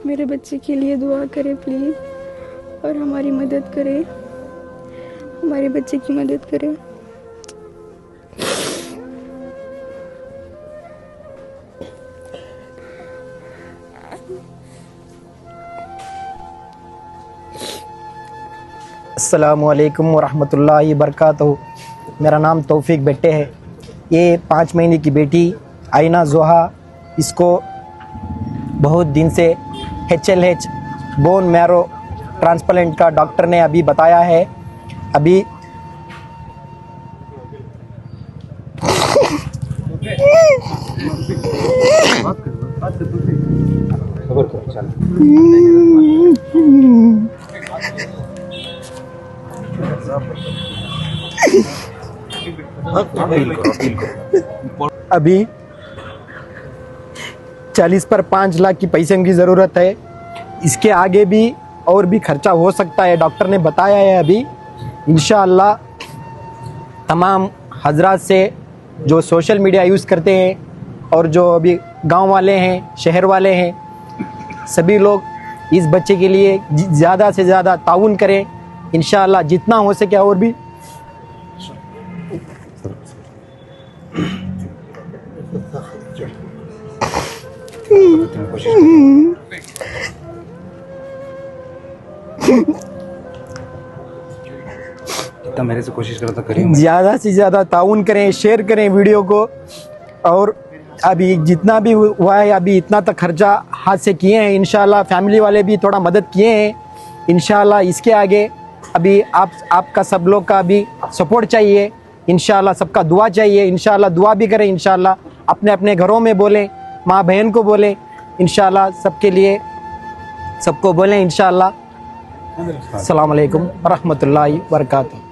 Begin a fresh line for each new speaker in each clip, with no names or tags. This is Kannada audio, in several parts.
मेरे बच्चे के लिए दुआ करें प्लीज़, और हमारी मदद करें, हमारे बच्चे की मदद करें।
अस्सलामुअलैकुम वरहमतुल्लाहि वबरकातुहू। मेरा नाम तौफीक बेट्टे है। ये 5 महीने की बेटी आइना जोहा, इसको बहुत दिन से HLH बोन मैरो ट्रांसप्लांट का डॉक्टर ने अभी बताया है। अभी अभी 40 पर 5 लाख की पैसे की ज़रूरत है। इसके आगे भी और भी खर्चा हो सकता है, डॉक्टर ने बताया है। अभी इंशाअल्लाह तमाम हजरात से जो सोशल मीडिया यूज़ करते हैं और जो अभी गांव वाले हैं, शहर वाले हैं, सभी लोग इस बच्चे के लिए ज़्यादा से ज़्यादा ताउन करें। इंशाअल्लाह जितना हो सके और भी
जितना मेरे से कोशिश करता करें,
ज़्यादा से ज़्यादा ताउन करें, शेयर करें वीडियो को। और अभी जितना भी हुआ है, अभी इतना तक खर्चा हाथ से किए हैं। इंशाअल्लाह फैमिली वाले भी थोड़ा मदद किए हैं। इंशाअल्लाह इसके आगे अभी आपका सब लोग का भी सपोर्ट चाहिए। इंशाअल्लाह सबका दुआ चाहिए। इंशाअल्लाह दुआ भी करें। इंशाअल्लाह अपने अपने घरों में बोलें, माँ बहन को बोलें। इंशाअल्लाह सबके लिए सबको बोलें इंशाअल्लाह। अस्सलाम वालेकुम वरहमतुल्लाहि वबरकातुहू।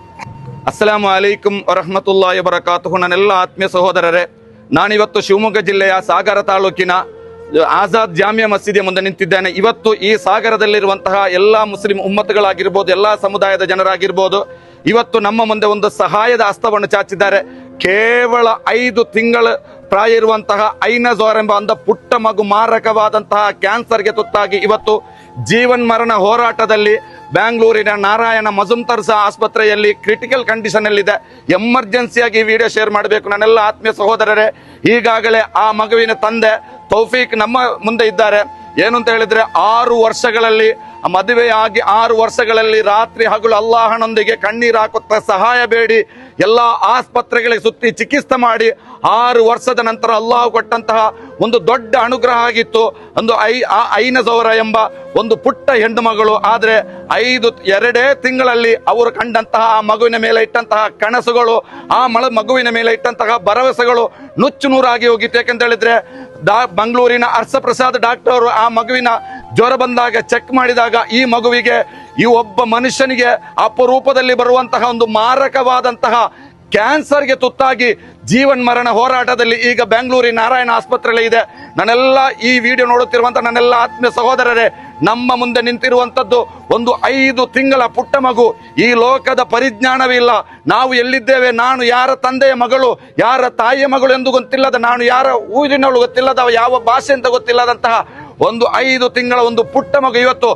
ಅಸ್ಸಲಾಮು ಅಲೈಕುಂ ವರಹಮತುಲ್ಲಾಹಿ ವಬರಕಾತುಹು. ನನ್ನೆಲ್ಲ ಆತ್ಮೀಯ ಸಹೋದರರೇ, ನಾನಿವತ್ತು ಶಿವಮೊಗ್ಗ ಜಿಲ್ಲೆಯ ಸಾಗರ ತಾಲೂಕಿನ ಆಜಾದ್ ಜಾಮಿಯಾ ಮಸೀದಿಯ ಮುಂದೆ ನಿಂತಿದ್ದೇನೆ. ಇವತ್ತು ಈ ಸಾಗರದಲ್ಲಿರುವಂತಹ ಎಲ್ಲ ಮುಸ್ಲಿಂ ಉಮ್ಮತ್ಗಳಾಗಿರ್ಬೋದು, ಎಲ್ಲ ಸಮುದಾಯದ ಜನರಾಗಿರ್ಬೋದು, ಇವತ್ತು ನಮ್ಮ ಮುಂದೆ ಒಂದು ಸಹಾಯದ ಹಸ್ತವನ್ನು ಚಾಚಿದ್ದಾರೆ. ಕೇವಲ 5 ತಿಂಗಳ ಪ್ರಾಯ ಇರುವಂತಹ ಐನಾ ಝೋಹರಾ ಎಂಬ ಒಂದು ಪುಟ್ಟ ಮಗು ಮಾರಕವಾದಂತಹ ಕ್ಯಾನ್ಸರ್ಗೆ ತುತ್ತಾಗಿ ಇವತ್ತು ಜೀವನ್ ಮರಣ ಹೋರಾಟದಲ್ಲಿ ಬ್ಯಾಂಗ್ಳೂರಿನ ನಾರಾಯಣ ಮಜುಮ್ದಾರ್ ಆಸ್ಪತ್ರೆಯಲ್ಲಿ ಕ್ರಿಟಿಕಲ್ ಕಂಡೀಷನ್ ಅಲ್ಲಿದೆ. ಎಮರ್ಜೆನ್ಸಿಯಾಗಿ ವಿಡಿಯೋ ಶೇರ್ ಮಾಡಬೇಕು. ನನ್ನೆಲ್ಲ ಆತ್ಮೀಯ ಸಹೋದರರೇ, ಈಗಾಗಲೇ ಆ ಮಗುವಿನ ತಂದೆ ತೌಫೀಕ್ ನಮ್ಮ ಮುಂದೆ ಇದ್ದಾರೆ. ಏನು ಅಂತ ಹೇಳಿದ್ರೆ, 6 ವರ್ಷಗಳಲ್ಲಿ ಮದುವೆಯಾಗಿ 6 ವರ್ಷಗಳಲ್ಲಿ ರಾತ್ರಿ ಹಗಲು ಅಲ್ಲಾಹನೊಂದಿಗೆ ಕಣ್ಣೀರು ಹಾಕುತ್ತಾ ಸಹಾಯ ಬೇಡಿ ಎಲ್ಲ ಆಸ್ಪತ್ರೆಗಳಿಗೆ ಸುತ್ತಿ ಚಿಕಿತ್ಸೆ ಮಾಡಿ 6 ವರ್ಷದ ನಂತರ ಅಲ್ಲಾಹ್ ಕೊಟ್ಟಂತಹ ಒಂದು ದೊಡ್ಡ ಅನುಗ್ರಹ ಆಗಿತ್ತು. ಒಂದು ಐನಾ ಝೋಹರಾ ಎಂಬ ಒಂದು ಪುಟ್ಟ ಹೆಣ್ಣು ಮಗಳು. ಆದ್ರೆ 2 ತಿಂಗಳಲ್ಲಿ ಅವರು ಕಂಡಂತಹ ಆ ಮಗುವಿನ ಮೇಲೆ ಇಟ್ಟಂತಹ ಕನಸುಗಳು, ಆ ಮಗುವಿನ ಮೇಲೆ ಇಟ್ಟಂತಹ ಭರವಸೆಗಳು ನುಚ್ಚು ನೂರಾಗಿ ಹೋಗಿತ್ತು. ಯಾಕಂತ ಹೇಳಿದ್ರೆ ಮಂಗಳೂರಿನ ಹರ್ಷಪ್ರಸಾದ್ ಡಾಕ್ಟರ್ ಆ ಮಗುವಿನ ಜ್ವರ ಬಂದಾಗ ಚೆಕ್ ಮಾಡಿದಾಗ ಈ ಮಗುವಿಗೆ ಈ ಒಬ್ಬ ಮನುಷ್ಯನಿಗೆ ಅಪರೂಪದಲ್ಲಿ ಬರುವಂತಹ ಒಂದು ಮಾರಕವಾದಂತಹ ಕ್ಯಾನ್ಸರ್ಗೆ ತುತ್ತಾಗಿ ಜೀವನ್ ಮರಣ ಹೋರಾಟದಲ್ಲಿ ಈಗ ಬೆಂಗಳೂರಿನ ನಾರಾಯಣ ಆಸ್ಪತ್ರೆಯಲ್ಲಿ ಇದೆ. ನನ್ನೆಲ್ಲ ಈ ವಿಡಿಯೋ ನೋಡುತ್ತಿರುವಂತಹ ನನ್ನೆಲ್ಲ ಆತ್ಮೀಯ ಸಹೋದರರೇ, ನಮ್ಮ ಮುಂದೆ ನಿಂತಿರುವಂತದ್ದು ಒಂದು 5 ತಿಂಗಳ ಪುಟ್ಟ ಮಗು. ಈ ಲೋಕದ ಪರಿಜ್ಞಾನವಿಲ್ಲ. ನಾವು ಎಲ್ಲಿದ್ದೇವೆ, ನಾನು ಯಾರ ತಂದೆಯ ಮಗಳು, ಯಾರ ತಾಯಿಯ ಮಗಳು ಎಂದು ಗೊತ್ತಿಲ್ಲದ, ನಾನು ಯಾರ ಊರಿನವಳು ಗೊತ್ತಿಲ್ಲದ, ಯಾವ ಭಾಷೆ ಅಂತ ಗೊತ್ತಿಲ್ಲದಂತಹ ಒಂದು 5 ತಿಂಗಳ ಒಂದು ಪುಟ್ಟ ಮಗು ಇವತ್ತು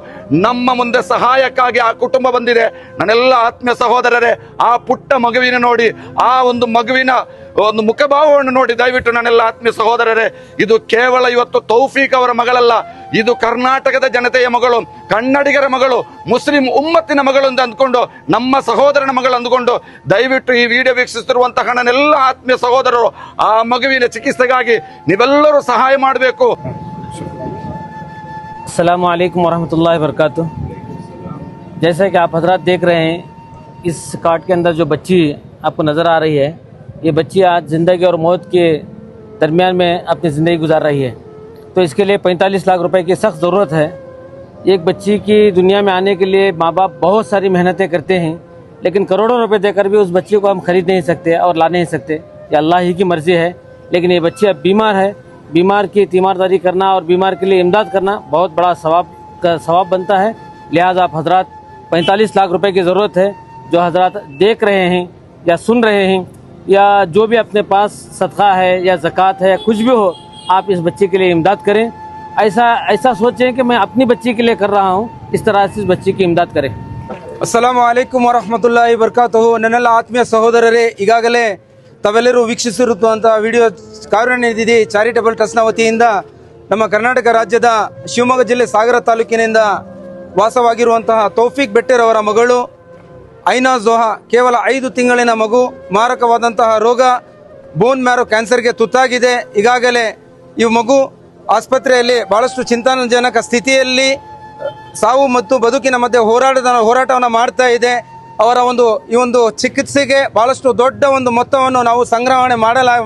ನಮ್ಮ ಮುಂದೆ ಸಹಾಯಕ್ಕಾಗಿ ಆ ಕುಟುಂಬ ಬಂದಿದೆ. ನನ್ನೆಲ್ಲ ಆತ್ಮೀಯ ಸಹೋದರರೇ, ಆ ಪುಟ್ಟ ಮಗುವಿನ ನೋಡಿ, ಆ ಒಂದು ಮಗುವಿನ ಒಂದು ಮುಖಭಾವವನ್ನು ನೋಡಿ ದಯವಿಟ್ಟು ನನ್ನೆಲ್ಲ ಆತ್ಮೀಯ ಸಹೋದರರೇ, ಇದು ಕೇವಲ ಇವತ್ತು ತೌಫೀಕ್ ಅವರ ಮಗಳಲ್ಲ, ಇದು ಕರ್ನಾಟಕದ ಜನತೆಯ ಮಗಳು, ಕನ್ನಡಿಗರ ಮಗಳು, ಮುಸ್ಲಿಂ ಉಮ್ಮತ್ತಿನ ಮಗಳು ಅಂತ ಅಂದ್ಕೊಂಡು, ನಮ್ಮ ಸಹೋದರನ ಮಗಳು ಅಂದ್ಕೊಂಡು ದಯವಿಟ್ಟು ಈ ವಿಡಿಯೋ ವೀಕ್ಷಿಸುತ್ತಿರುವಂತಹ ನನ್ನೆಲ್ಲ ಆತ್ಮೀಯ ಸಹೋದರರು ಆ ಮಗುವಿನ ಚಿಕಿತ್ಸೆಗಾಗಿ ನೀವೆಲ್ಲರೂ ಸಹಾಯ ಮಾಡಬೇಕು.
अस्सलामु अलैकुम वरहमतुल्लाहि वबरकातुहू। जैसे कि आप हजरात देख रहे हैं, इस कार्ड के अंदर जो बच्ची आपको नज़र आ रही है, ये बच्ची आज ज़िंदगी और मौत के दरमियान में अपनी ज़िंदगी गुजार रही है। तो इसके लिए 45 लाख रुपए की सख्त ज़रूरत है। एक बच्ची की दुनिया में आने के लिए माँ बाप बहुत सारी मेहनतें करते हैं, लेकिन करोड़ों रुपए देकर भी उस बच्ची को हम खरीद नहीं सकते और ला नहीं सकते। ये अल्लाह ही की मर्ज़ी है। लेकिन ये बच्ची अब बीमार है, बीमार की तीमारदारी करना और बीमार के लिए इमदाद करना बहुत बड़ा सवाब बनता है। लिहाजा आप हजरात 45 लाख रुपए की ज़रूरत है। जो हजरात देख रहे हैं या सुन रहे हैं, या जो भी अपने पास सदका है या ज़कात है या कुछ भी हो, आप इस बच्चे के लिए इमदाद करें। ऐसा सोचें कि मैं अपनी बच्ची के लिए कर रहा हूँ, इस तरह से इस बच्ची की इमदाद करें।
ಅಸ್ಸಲಾಮು ಅಲೈಕುಮ್ ವರಹಮತುಲ್ಲಾಹಿ ಬರ್ಕಾತುಹು. ನನ್ನೆಲ್ಲ ಆತ್ಮೀಯ ಸಹೋದರರೇ, ಈಗಾಗಲೇ ತಾವೆಲ್ಲರೂ ವೀಕ್ಷಿಸಿರುವಂತಹ ವಿಡಿಯೋ ಕಾರುಣ್ಯನಿಧಿ ಚಾರಿಟಬಲ್ ಟ್ರಸ್ಟ್ನ ವತಿಯಿಂದ ನಮ್ಮ ಕರ್ನಾಟಕ ರಾಜ್ಯದ ಶಿವಮೊಗ್ಗ ಜಿಲ್ಲೆ ಸಾಗರ ತಾಲೂಕಿನಿಂದ ವಾಸವಾಗಿರುವಂತಹ ತೌಫೀಕ್ ಬೆಟ್ಟರ್ ಅವರ ಮಗಳು ಐನಾ ಜೋಹಾ, ಕೇವಲ 5 ತಿಂಗಳಿನ ಮಗು, ಮಾರಕವಾದಂತಹ ರೋಗ ಬೋನ್ ಮ್ಯಾರೋ ಕ್ಯಾನ್ಸರ್ಗೆ ತುತ್ತಾಗಿದೆ. ಈಗಾಗಲೇ ಈ ಮಗು ಆಸ್ಪತ್ರೆಯಲ್ಲಿ ಬಹಳಷ್ಟು ಚಿಂತಾಜನಕ ಸ್ಥಿತಿಯಲ್ಲಿ ಸಾವು ಮತ್ತು ಬದುಕಿನ ಮಧ್ಯೆ ಹೋರಾಟವನ್ನು ಮಾಡ್ತಾ ಇದೆ. ಅವರ ಈ ಒಂದು ಚಿಕಿತ್ಸೆಗೆ ಬಹಳಷ್ಟು ದೊಡ್ಡ ಒಂದು ಮೊತ್ತವನ್ನು ನಾವು ಸಂಗ್ರಹಣೆ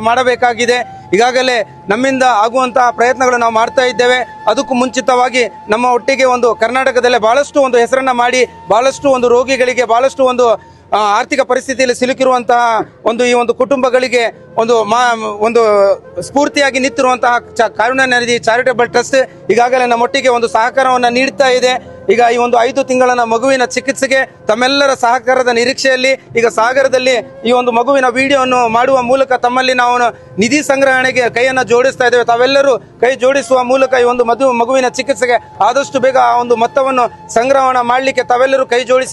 ಮಾಡಬೇಕಾಗಿದೆ. ಈಗಾಗಲೇ ನಮ್ಮಿಂದ ಆಗುವಂತಹ ಪ್ರಯತ್ನಗಳು ನಾವು ಮಾಡ್ತಾ ಇದ್ದೇವೆ. ಅದಕ್ಕೂ ಮುಂಚಿತವಾಗಿ ನಮ್ಮ ಒಟ್ಟಿಗೆ ಒಂದು ಕರ್ನಾಟಕದಲ್ಲೇ ಬಹಳಷ್ಟು ಒಂದು ಹೆಸರನ್ನ ಮಾಡಿ ಬಹಳಷ್ಟು ಒಂದು ರೋಗಿಗಳಿಗೆ ಬಹಳಷ್ಟು ಒಂದು ಆರ್ಥಿಕ ಪರಿಸ್ಥಿತಿಯಲ್ಲಿ ಸಿಲುಕಿರುವಂತಹ ಈ ಒಂದು ಕುಟುಂಬಗಳಿಗೆ ಒಂದು ಸ್ಫೂರ್ತಿಯಾಗಿ ನಿಂತಿರುವಂತಹ ಕಾರುಣ್ಯನಿಧಿ ಚಾರಿಟಬಲ್ ಟ್ರಸ್ಟ್ ಈಗಾಗಲೇ ನಮ್ಮೊಟ್ಟಿಗೆ ಒಂದು ಸಹಕಾರವನ್ನು ನೀಡ್ತಾ ಇದೆ. ಈಗ ಈ ಒಂದು 5 ತಿಂಗಳ ಮಗುವಿನ ಚಿಕಿತ್ಸೆಗೆ ತಮ್ಮೆಲ್ಲರ ಸಹಕಾರದ ನಿರೀಕ್ಷೆಯಲ್ಲಿ ಈಗ ಸಾಗರದಲ್ಲಿ ಈ ಒಂದು ಮಗುವಿನ ವಿಡಿಯೋವನ್ನು ಮಾಡುವ ಮೂಲಕ ತಮ್ಮಲ್ಲಿ ನಾವು ನಿಧಿ ಸಂಗ್ರಹಣೆಗೆ ಕೈಯನ್ನು ಜೋಡಿಸ್ತಾ ಇದ್ದೇವೆ. ತಾವೆಲ್ಲರೂ ಕೈ ಜೋಡಿಸುವ ಮೂಲಕ ಈ ಒಂದು ಮಗುವಿನ ಚಿಕಿತ್ಸೆಗೆ ಆದಷ್ಟು ಬೇಗ ಆ ಒಂದು ಮೊತ್ತವನ್ನು ಸಂಗ್ರಹಣೆ ಮಾಡಲಿಕ್ಕೆ ತಾವೆಲ್ಲರೂ ಕೈ ಜೋಡಿಸಿ